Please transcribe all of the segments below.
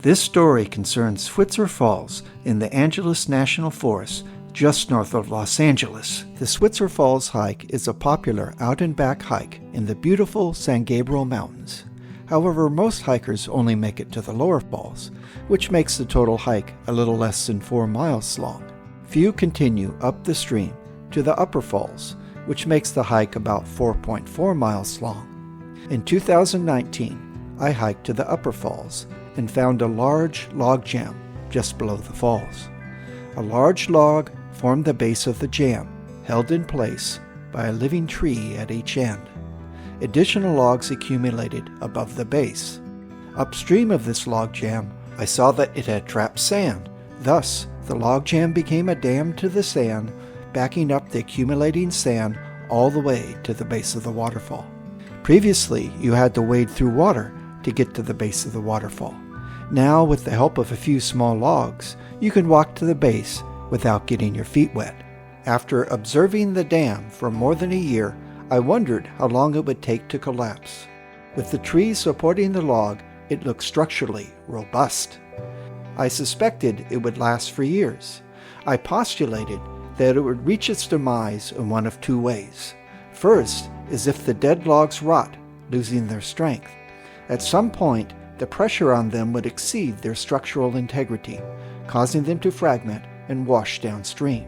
This story concerns Switzer Falls in the Angeles National Forest, just north of Los Angeles. The Switzer Falls hike is a popular out-and-back hike in the beautiful San Gabriel Mountains. However, most hikers only make it to the lower falls, which makes the total hike a little less than 4 miles long. Few continue up the stream to the Upper Falls, which makes the hike about 4.4 miles long. In 2019, I hiked to the Upper Falls and found a large log jam just below the falls. A large log formed the base of the jam, held in place by a living tree at each end. Additional logs accumulated above the base. Upstream of this log jam, I saw that it had trapped sand. Thus, the log jam became a dam to the sand, backing up the accumulating sand all the way to the base of the waterfall. Previously, you had to wade through water to get to the base of the waterfall. Now, with the help of a few small logs, you can walk to the base without getting your feet wet. After observing the dam for more than a year, I wondered how long it would take to collapse. With the tree supporting the log, it looked structurally robust. I suspected it would last for years. I postulated that it would reach its demise in one of two ways. First is if the dead logs rot, losing their strength. At some point, the pressure on them would exceed their structural integrity, causing them to fragment and wash downstream.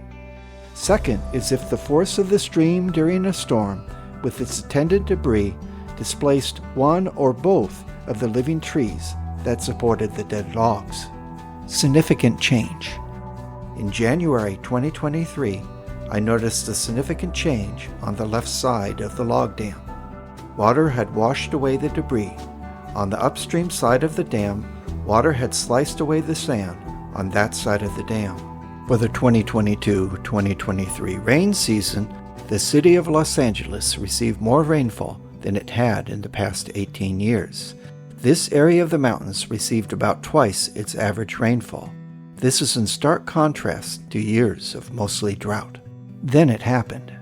Second is if the force of the stream during a storm, with its attendant debris, displaced one or both of the living trees that supported the dead logs. Significant change. In January 2023, I noticed a significant change on the left side of the log dam. Water had washed away the debris. On the upstream side of the dam, water had sliced away the sand on that side of the dam. For the 2022-2023 rain season, the city of Los Angeles received more rainfall than it had in the past 18 years. This area of the mountains received about twice its average rainfall. This is in stark contrast to years of mostly drought. Then it happened.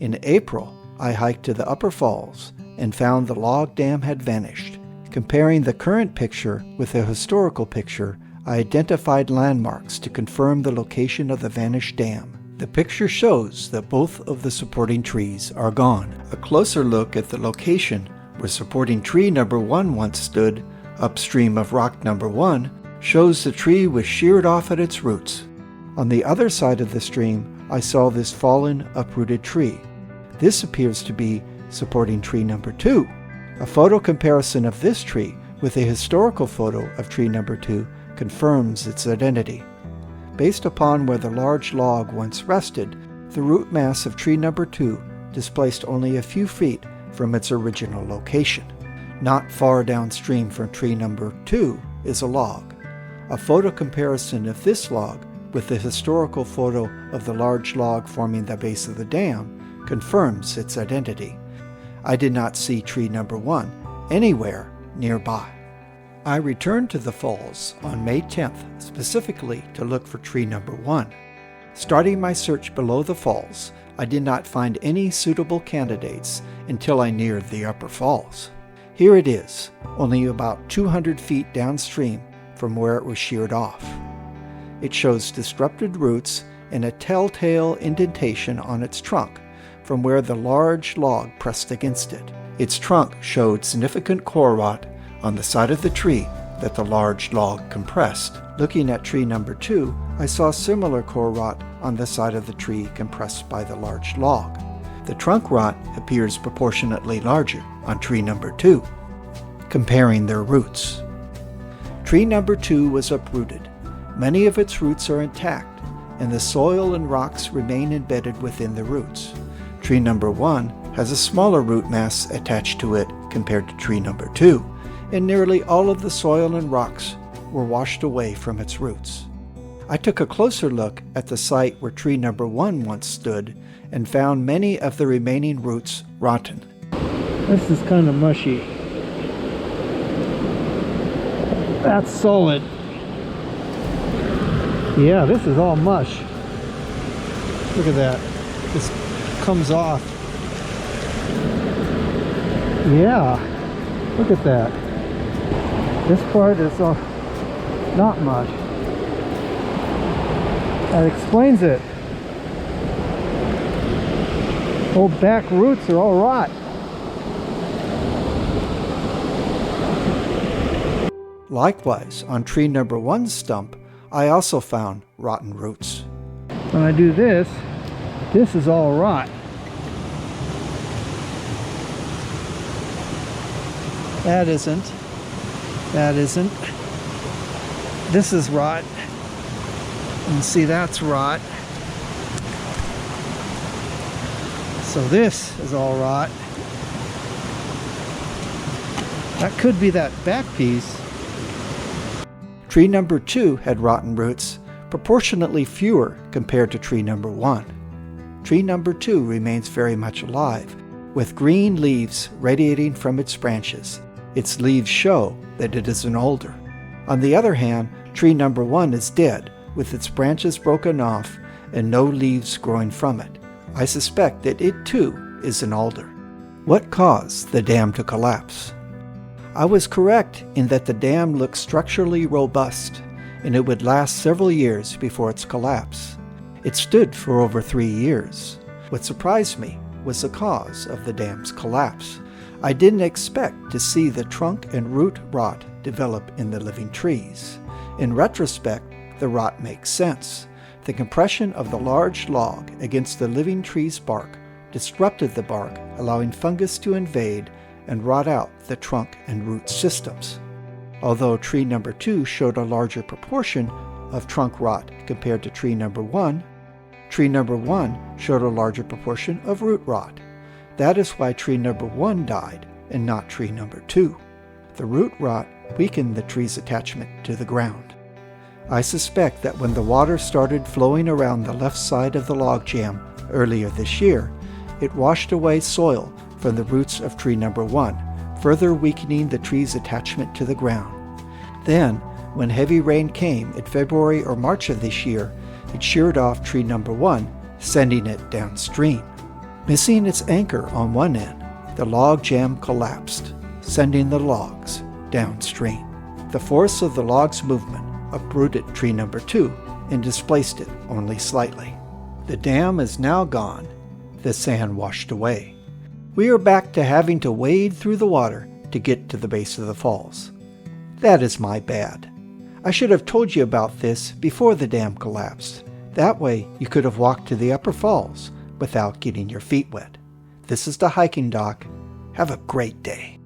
In April, I hiked to the Upper Falls and found the log dam had vanished. Comparing the current picture with the historical picture, I identified landmarks to confirm the location of the vanished dam. The picture shows that both of the supporting trees are gone. A closer look at the location where supporting tree number 1 once stood, upstream of rock number 1, shows the tree was sheared off at its roots. On the other side of the stream, I saw this fallen, uprooted tree. This appears to be supporting tree number 2. A photo comparison of this tree with a historical photo of tree number 2 confirms its identity. Based upon where the large log once rested, the root mass of tree number 2 displaced only a few feet from its original location. Not far downstream from tree number 2 is a log. A photo comparison of this log with the historical photo of the large log forming the base of the dam confirms its identity. I did not see tree number 1 anywhere nearby. I returned to the falls on May 10th specifically to look for tree number 1. Starting my search below the falls, I did not find any suitable candidates until I neared the Upper Falls. Here it is, only about 200 feet downstream from where it was sheared off. It shows disrupted roots and a telltale indentation on its trunk from where the large log pressed against it. Its trunk showed significant core rot on the side of the tree that the large log compressed. Looking at tree number 2, I saw similar core rot on the side of the tree compressed by the large log. The trunk rot appears proportionately larger on tree number 2. Comparing their roots. Tree number 2 was uprooted. Many of its roots are intact, and the soil and rocks remain embedded within the roots. Tree number 1 has a smaller root mass attached to it compared to tree number 2, and nearly all of the soil and rocks were washed away from its roots. I took a closer look at the site where tree number 1 once stood and found many of the remaining roots rotten. This is kind of mushy. That's solid. Yeah, this is all mush. Look at that. This comes off. Yeah, look at that. This part is all Not much. That explains it. Old back roots are all rot. Likewise, on tree number 1's stump, I also found rotten roots. When I do this, this is all rot. That isn't. That isn't. This is rot. And see, that's rot. So this is all rot. That could be that back piece. Tree number 2 had rotten roots, proportionately fewer compared to tree number 1. Tree number 2 remains very much alive, with green leaves radiating from its branches. Its leaves show that it is an alder. On the other hand, tree number 1 is dead, with its branches broken off and no leaves growing from it. I suspect that it too is an alder. What caused the dam to collapse? I was correct in that the dam looked structurally robust, and it would last several years before its collapse. It stood for over 3 years. What surprised me was the cause of the dam's collapse. I didn't expect to see the trunk and root rot develop in the living trees. In retrospect, the rot makes sense. The compression of the large log against the living tree's bark disrupted the bark, allowing fungus to invade and rot out the trunk and root systems. Although tree number 2 showed a larger proportion of trunk rot compared to tree number 1, tree number 1 showed a larger proportion of root rot. That is why tree number 1 died and not tree number 2. The root rot weakened the tree's attachment to the ground. I suspect that when the water started flowing around the left side of the log jam earlier this year, it washed away soil from the roots of tree number 1, further weakening the tree's attachment to the ground. Then, when heavy rain came in February or March of this year, it sheared off tree number 1, sending it downstream. Missing its anchor on one end, the log jam collapsed, sending the logs downstream. The force of the log's movement uprooted tree number 2 and displaced it only slightly. The dam is now gone, the sand washed away. We are back to having to wade through the water to get to the base of the falls. That is my bad. I should have told you about this before the dam collapsed. That way you could have walked to the upper falls without getting your feet wet. This is the hiking doc. Have a great day.